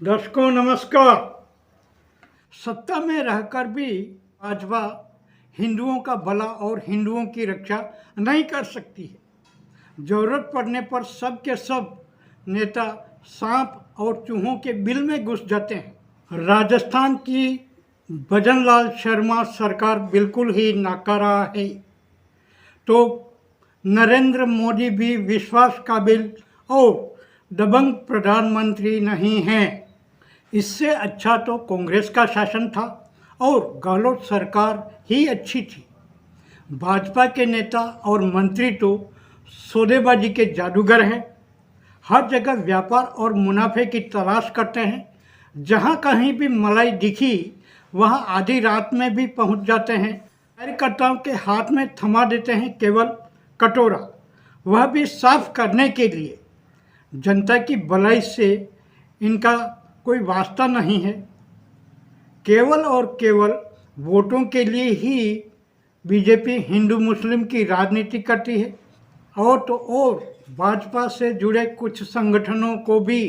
दर्शकों नमस्कार। सत्ता में रहकर भी भाजपा हिंदुओं का भला और हिंदुओं की रक्षा नहीं कर सकती है। जरूरत पड़ने पर सब के सब नेता सांप और चूहों के बिल में घुस जाते हैं। राजस्थान की भजनलाल शर्मा सरकार बिल्कुल ही नाकारा है, तो नरेंद्र मोदी भी विश्वास काबिल और दबंग प्रधानमंत्री नहीं हैं। इससे अच्छा तो कांग्रेस का शासन था और गहलोत सरकार ही अच्छी थी। भाजपा के नेता और मंत्री तो सौदेबाजी के जादूगर हैं। हर जगह व्यापार और मुनाफे की तलाश करते हैं। जहां कहीं भी मलाई दिखी वहां आधी रात में भी पहुंच जाते हैं। कार्यकर्ताओं के हाथ में थमा देते हैं केवल कटोरा, वह भी साफ करने के लिए। जनता की भलाई से इनका कोई वास्ता नहीं है। केवल और केवल वोटों के लिए ही बीजेपी हिंदू मुस्लिम की राजनीति करती है। और तो और भाजपा से जुड़े कुछ संगठनों को भी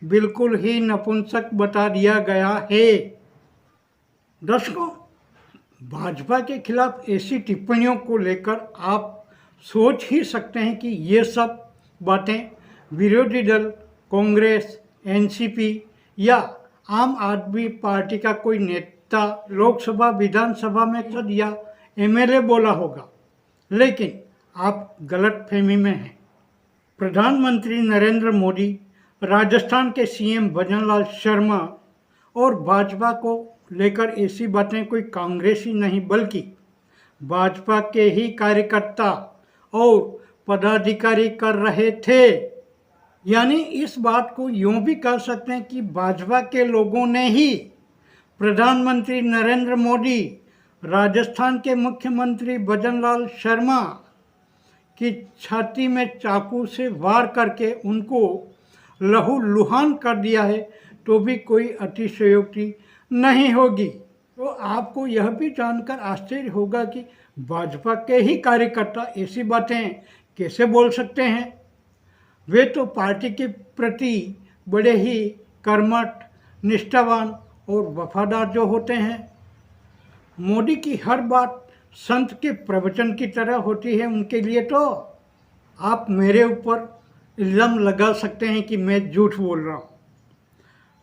बिल्कुल ही नपुंसक बता दिया गया है। दर्शकों, भाजपा के खिलाफ ऐसी टिप्पणियों को लेकर आप सोच ही सकते हैं कि ये सब बातें विरोधी दल कांग्रेस, एनसीपी या आम आदमी पार्टी का कोई नेता लोकसभा विधानसभा में सद या एमएलए बोला होगा, लेकिन आप गलतफहमी में हैं। प्रधानमंत्री नरेंद्र मोदी, राजस्थान के सीएम भजनलाल शर्मा और भाजपा को लेकर ऐसी बातें कोई कांग्रेसी नहीं बल्कि भाजपा के ही कार्यकर्ता और पदाधिकारी कर रहे थे। यानी इस बात को यूं भी कह सकते हैं कि भाजपा के लोगों ने ही प्रधानमंत्री नरेंद्र मोदी, राजस्थान के मुख्यमंत्री भजनलाल शर्मा की छाती में चाकू से वार करके उनको लहूलुहान कर दिया है, तो भी कोई अतिशयोक्ति नहीं होगी। तो आपको यह भी जानकर आश्चर्य होगा कि भाजपा के ही कार्यकर्ता ऐसी बातें कैसे बोल सकते हैं। वे तो पार्टी के प्रति बड़े ही कर्मठ, निष्ठावान और वफादार जो होते हैं। मोदी की हर बात संत के प्रवचन की तरह होती है उनके लिए। तो आप मेरे ऊपर इल्ज़ाम लगा सकते हैं कि मैं झूठ बोल रहा हूँ,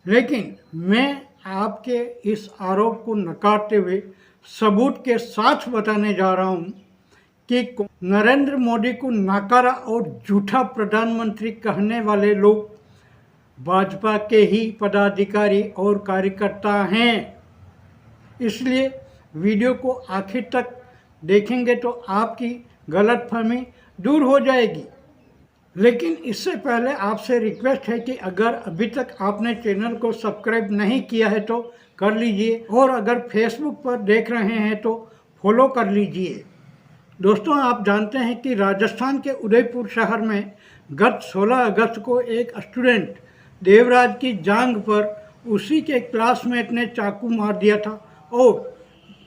लेकिन मैं आपके इस आरोप को नकारते हुए सबूत के साथ बताने जा रहा हूँ कि नरेंद्र मोदी को नाकारा और झूठा प्रधानमंत्री कहने वाले लोग भाजपा के ही पदाधिकारी और कार्यकर्ता हैं। इसलिए वीडियो को आखिर तक देखेंगे तो आपकी गलतफहमी दूर हो जाएगी। लेकिन इससे पहले आपसे रिक्वेस्ट है कि अगर अभी तक आपने चैनल को सब्सक्राइब नहीं किया है तो कर लीजिए, और अगर फेसबुक पर देख रहे हैं तो फॉलो कर लीजिए। दोस्तों, आप जानते हैं कि राजस्थान के उदयपुर शहर में गत 16 अगस्त को एक स्टूडेंट देवराज की जांघ पर उसी के क्लासमेट ने चाकू मार दिया था और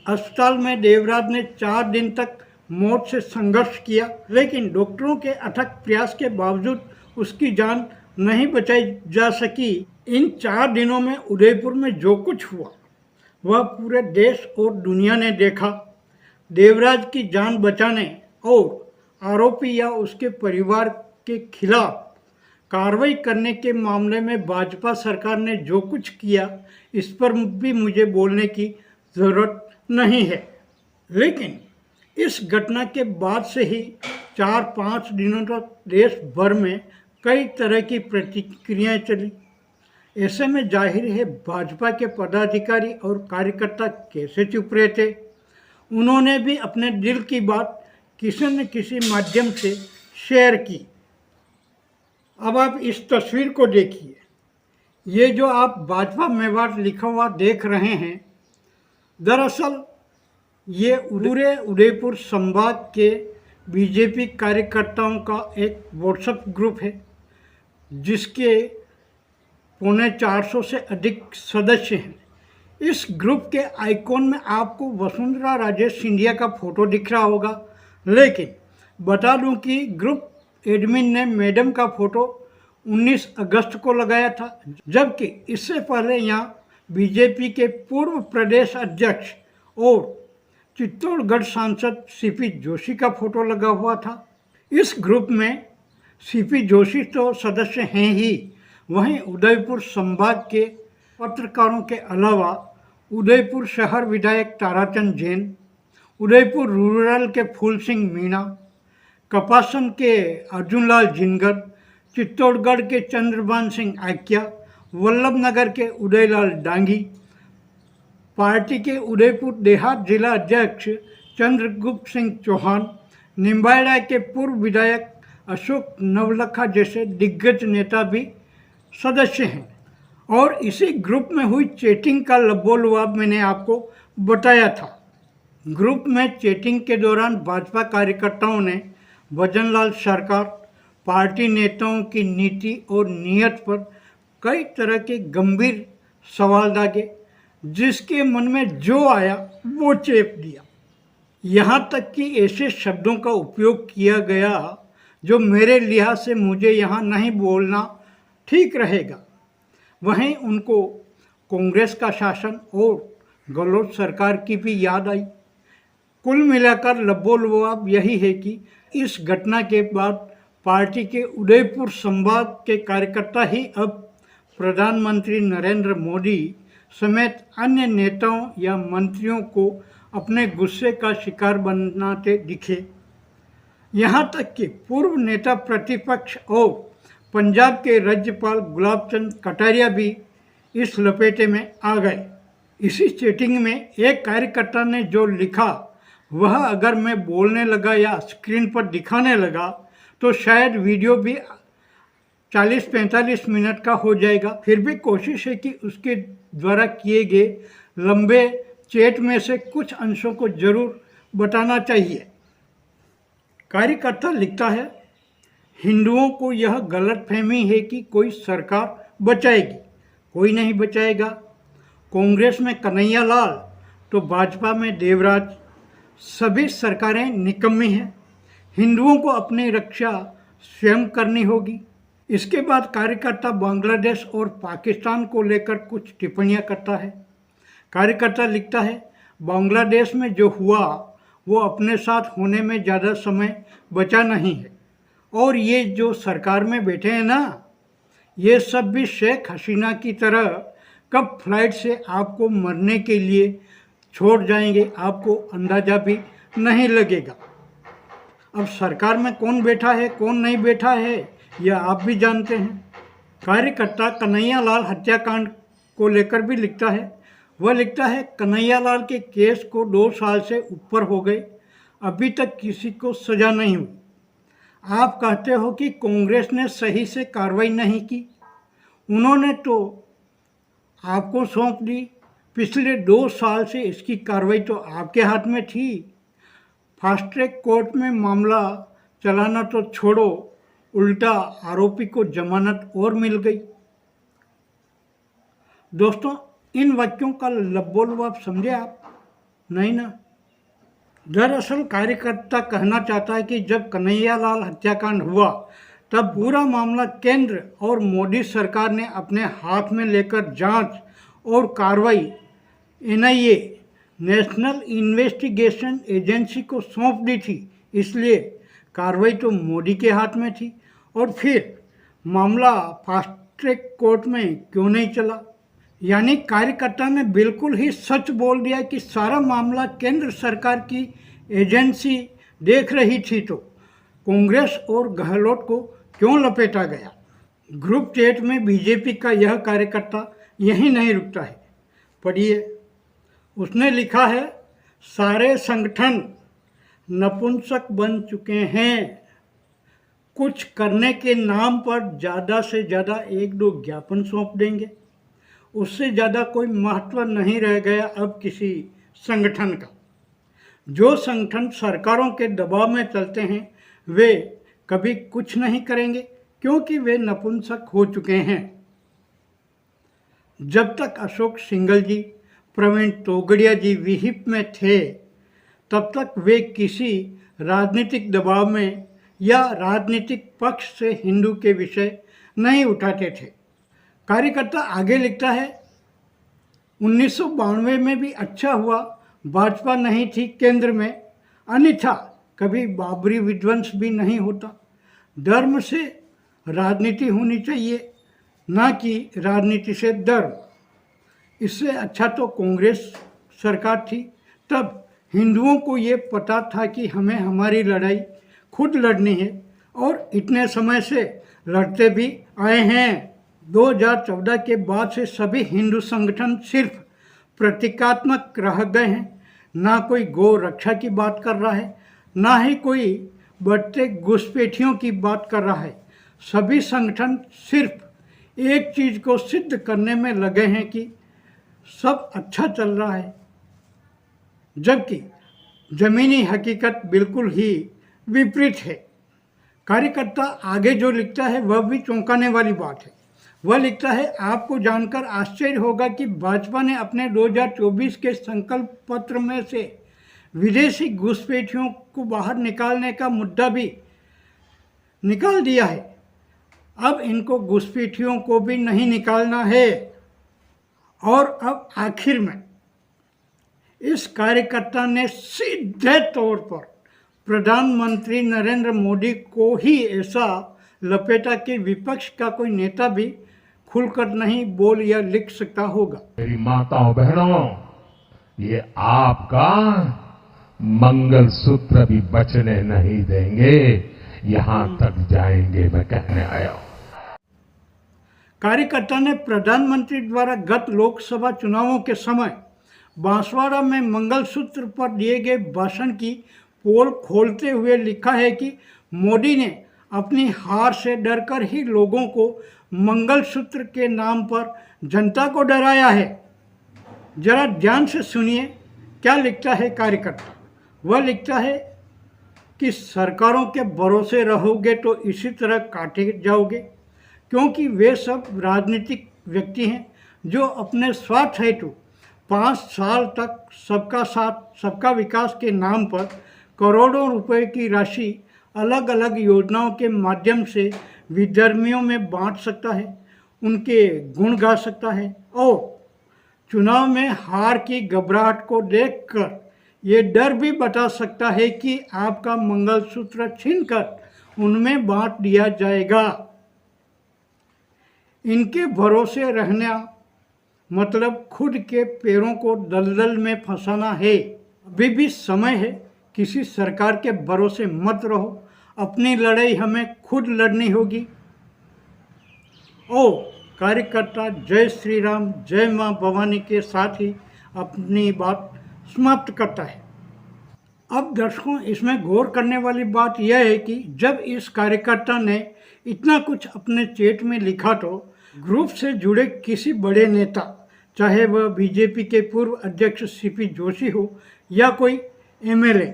अस्पताल में देवराज ने 4 दिन तक मौत से संघर्ष किया, लेकिन डॉक्टरों के अथक प्रयास के बावजूद उसकी जान नहीं बचाई जा सकी। इन 4 दिनों में उदयपुर में जो कुछ हुआ वह पूरे देश और दुनिया ने देखा। देवराज की जान बचाने और आरोपी या उसके परिवार के खिलाफ कार्रवाई करने के मामले में भाजपा सरकार ने जो कुछ किया, इस पर भी मुझे बोलने की ज़रूरत नहीं है। लेकिन इस घटना के बाद से ही 4-5 दिनों तक देश भर में कई तरह की प्रतिक्रियाएं चली। ऐसे में जाहिर है भाजपा के पदाधिकारी और कार्यकर्ता कैसे चुप रहे थे। उन्होंने भी अपने दिल की बात किसी न किसी माध्यम से शेयर की। अब आप इस तस्वीर को देखिए। ये जो आप भाजपा मेवाड़ लिखा हुआ देख रहे हैं, दरअसल ये पूरे उदयपुर संभाग के बीजेपी कार्यकर्ताओं का एक व्हाट्सएप ग्रुप है, जिसके 450 से अधिक सदस्य हैं। इस ग्रुप के आइकॉन में आपको वसुंधरा राजे सिंधिया का फोटो दिख रहा होगा, लेकिन बता दूं कि ग्रुप एडमिन ने मैडम का फोटो 19 अगस्त को लगाया था, जबकि इससे पहले यहाँ बीजेपी के पूर्व प्रदेश अध्यक्ष और चित्तौड़गढ़ सांसद सीपी जोशी का फोटो लगा हुआ था। इस ग्रुप में सीपी जोशी तो सदस्य हैं ही, वहीं उदयपुर संभाग के पत्रकारों के अलावा उदयपुर शहर विधायक ताराचंद जैन, उदयपुर रूरल के फूल सिंह मीणा, कपासन के अर्जुनलाल जिनगर, चित्तौड़गढ़ के चंद्रभान सिंह आक्या, वल्लभनगर के उदयलाल डांगी, पार्टी के उदयपुर देहात जिला अध्यक्ष चंद्रगुप्त सिंह चौहान, निम्बाड़ा के पूर्व विधायक अशोक नवलखा जैसे दिग्गज नेता भी सदस्य हैं। और इसी ग्रुप में हुई चैटिंग का लबोलुआब मैंने आपको बताया था। ग्रुप में चैटिंग के दौरान भाजपा कार्यकर्ताओं ने भजनलाल सरकार, पार्टी नेताओं की नीति और नीयत पर कई तरह के गंभीर सवाल दागे, जिसके मन में जो आया वो चेप दिया। यहाँ तक कि ऐसे शब्दों का उपयोग किया गया जो मेरे लिहाज से मुझे यहाँ नहीं बोलना ठीक रहेगा। वहीं उनको कांग्रेस का शासन और गहलोत सरकार की भी याद आई। कुल मिलाकर लबोलुआब यही है कि इस घटना के बाद पार्टी के उदयपुर संभाग के कार्यकर्ता ही अब प्रधानमंत्री नरेंद्र मोदी समेत अन्य नेताओं या मंत्रियों को अपने गुस्से का शिकार बनाते दिखे। यहाँ तक कि पूर्व नेता प्रतिपक्ष और पंजाब के राज्यपाल गुलाब चंद कटारिया भी इस लपेटे में आ गए। इसी चैटिंग में एक कार्यकर्ता ने जो लिखा वह अगर मैं बोलने लगा या स्क्रीन पर दिखाने लगा तो शायद वीडियो भी 40-45 मिनट का हो जाएगा। फिर भी कोशिश है कि उसके द्वारा किए गए लंबे चैट में से कुछ अंशों को जरूर बताना चाहिए। कार्यकर्ता लिखता है, हिंदुओं को यह गलतफहमी है कि कोई सरकार बचाएगी, कोई नहीं बचाएगा। कांग्रेस में कन्हैया लाल तो भाजपा में देवराज, सभी सरकारें निकम्मी हैं। हिंदुओं को अपनी रक्षा स्वयं करनी होगी। इसके बाद कार्यकर्ता बांग्लादेश और पाकिस्तान को लेकर कुछ टिप्पणियां करता है। कार्यकर्ता लिखता है, बांग्लादेश में जो हुआ वो अपने साथ होने में ज़्यादा समय बचा नहीं है, और ये जो सरकार में बैठे हैं ना, ये सब भी शेख हसीना की तरह कब फ्लाइट से आपको मरने के लिए छोड़ जाएंगे आपको अंदाज़ा भी नहीं लगेगा। अब सरकार में कौन बैठा है कौन नहीं बैठा है यह आप भी जानते हैं। कार्यकर्ता कन्हैया लाल हत्याकांड को लेकर भी लिखता है। वह लिखता है, कन्हैया लाल के केस को 2 साल से ऊपर हो गए, अभी तक किसी को सजा नहीं हुई। आप कहते हो कि कांग्रेस ने सही से कार्रवाई नहीं की, उन्होंने तो आपको सौंप दी। पिछले 2 साल से इसकी कार्रवाई तो आपके हाथ में थी। फास्ट ट्रैक कोर्ट में मामला चलाना तो छोड़ो, उल्टा आरोपी को जमानत और मिल गई। दोस्तों, इन वाक्यों का लबोलुआब समझे आप? नहीं ना। दरअसल कार्यकर्ता कहना चाहता है कि जब कन्हैया लाल हत्याकांड हुआ तब पूरा मामला केंद्र और मोदी सरकार ने अपने हाथ में लेकर जांच और कार्रवाई NIA नेशनल इन्वेस्टिगेशन एजेंसी को सौंप दी थी, इसलिए कार्रवाई तो मोदी के हाथ में थी। और फिर मामला फास्ट ट्रैक कोर्ट में क्यों नहीं चला? यानी कार्यकर्ता ने बिल्कुल ही सच बोल दिया कि सारा मामला केंद्र सरकार की एजेंसी देख रही थी, तो कांग्रेस और गहलोत को क्यों लपेटा गया? ग्रुप चैट में बीजेपी का यह कार्यकर्ता यहीं नहीं रुकता है। पढ़िए, उसने लिखा है, सारे संगठन नपुंसक बन चुके हैं। कुछ करने के नाम पर ज़्यादा से ज़्यादा 1-2 ज्ञापन सौंप देंगे, उससे ज़्यादा कोई महत्व नहीं रह गया अब किसी संगठन का। जो संगठन सरकारों के दबाव में चलते हैं वे कभी कुछ नहीं करेंगे, क्योंकि वे नपुंसक हो चुके हैं। जब तक अशोक सिंघल जी, प्रवीण तोगड़िया जी विहिप में थे, तब तक वे किसी राजनीतिक दबाव में या राजनीतिक पक्ष से हिंदू के विषय नहीं उठाते थे। कार्यकर्ता आगे लिखता है, 1992 में भी अच्छा हुआ भाजपा नहीं थी केंद्र में, अन्यथा कभी बाबरी विध्वंस भी नहीं होता। धर्म से राजनीति होनी चाहिए, ना कि राजनीति से धर्म। इससे अच्छा तो कांग्रेस सरकार थी। तब हिंदुओं को ये पता था कि हमें हमारी लड़ाई खुद लड़नी है और इतने समय से लड़ते भी आए हैं। 2014 के बाद से सभी हिंदू संगठन सिर्फ प्रतीकात्मक रह गए हैं। ना कोई गौ रक्षा की बात कर रहा है, ना ही कोई बढ़ते घुसपैठियों की बात कर रहा है। सभी संगठन सिर्फ एक चीज़ को सिद्ध करने में लगे हैं कि सब अच्छा चल रहा है, जबकि ज़मीनी हकीकत बिल्कुल ही विपरीत है। कार्यकर्ता आगे जो लिखता है वह भी चौंकाने वाली बात है। वह लिखता है, आपको जानकर आश्चर्य होगा कि भाजपा ने अपने 2024 के संकल्प पत्र में से विदेशी घुसपैठियों को बाहर निकालने का मुद्दा भी निकाल दिया है। अब इनको घुसपैठियों को भी नहीं निकालना है। और अब आखिर में इस कार्यकर्ता ने सीधे तौर पर प्रधानमंत्री नरेंद्र मोदी को ही ऐसा लपेटा कि विपक्ष का कोई नेता भी खुलकर नहीं बोल या लिख सकता होगा। मेरी माताओं बहनों, ये आपका मंगलसूत्र भी बचने नहीं देंगे, यहां तक जाएंगे, मैं कहने आया हूं। कार्यकर्ता ने प्रधानमंत्री द्वारा गत लोकसभा चुनावों के समय बांसवाड़ा में मंगलसूत्र पर दिए गए भाषण की पोल खोलते हुए लिखा है कि मोदी ने अपनी हार से डरकर ही लोगों को मंगलसूत्र के नाम पर जनता को डराया है। जरा ध्यान से सुनिए क्या लिखता है कार्यकर्ता। वह लिखता है कि सरकारों के भरोसे रहोगे तो इसी तरह काटे जाओगे, क्योंकि वे सब राजनीतिक व्यक्ति हैं जो अपने स्वार्थ हेतु 5 साल तक सबका साथ सबका विकास के नाम पर करोड़ों रुपए की राशि अलग अलग योजनाओं के माध्यम से विधर्मियों में बांट सकता है, उनके गुण गा सकता है और चुनाव में हार की घबराहट को देखकर ये डर भी बता सकता है कि आपका मंगलसूत्र छीनकर उनमें बांट दिया जाएगा। इनके भरोसे रहना मतलब खुद के पैरों को दलदल में फंसाना है। अभी भी समय है, किसी सरकार के भरोसे मत रहो। अपनी लड़ाई हमें खुद लड़नी होगी। और कार्यकर्ता जय श्री राम जय मां भवानी के साथ ही अपनी बात समाप्त करता है। अब दर्शकों, इसमें गौर करने वाली बात यह है कि जब इस कार्यकर्ता ने इतना कुछ अपने चैट में लिखा तो ग्रुप से जुड़े किसी बड़े नेता, चाहे वह बीजेपी के पूर्व अध्यक्ष सीपी जोशी हो या कोई एमएलए,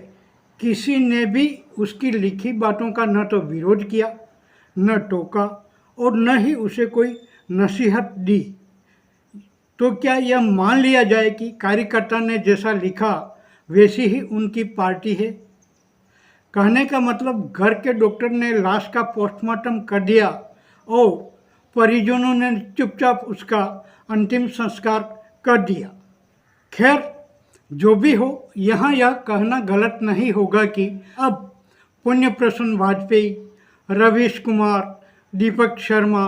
किसी ने भी उसकी लिखी बातों का न तो विरोध किया, न टोका और न ही उसे कोई नसीहत दी। तो क्या यह मान लिया जाए कि कार्यकर्ता ने जैसा लिखा वैसी ही उनकी पार्टी है? कहने का मतलब घर के डॉक्टर ने लाश का पोस्टमार्टम कर दिया और परिजनों ने चुपचाप उसका अंतिम संस्कार कर दिया। खैर, जो भी हो, यहाँ यह कहना गलत नहीं होगा कि अब पुण्य प्रसन्न वाजपेयी, रवीश कुमार, दीपक शर्मा,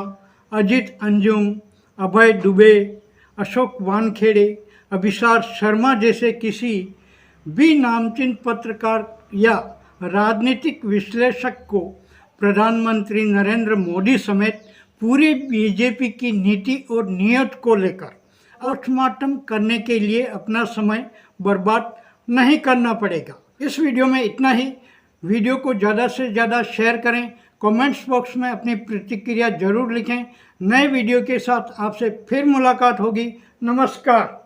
अजित अंजुम, अभय दुबे, अशोक वानखेड़े, अभिसार शर्मा जैसे किसी भी नामचीन पत्रकार या राजनीतिक विश्लेषक को प्रधानमंत्री नरेंद्र मोदी समेत पूरी बीजेपी की नीति और नीयत को लेकर पोस्टमार्टम करने के लिए अपना समय बर्बाद नहीं करना पड़ेगा। इस वीडियो में इतना ही। वीडियो को ज़्यादा से ज़्यादा शेयर करें, कमेंट्स बॉक्स में अपनी प्रतिक्रिया जरूर लिखें। नए वीडियो के साथ आपसे फिर मुलाकात होगी। नमस्कार।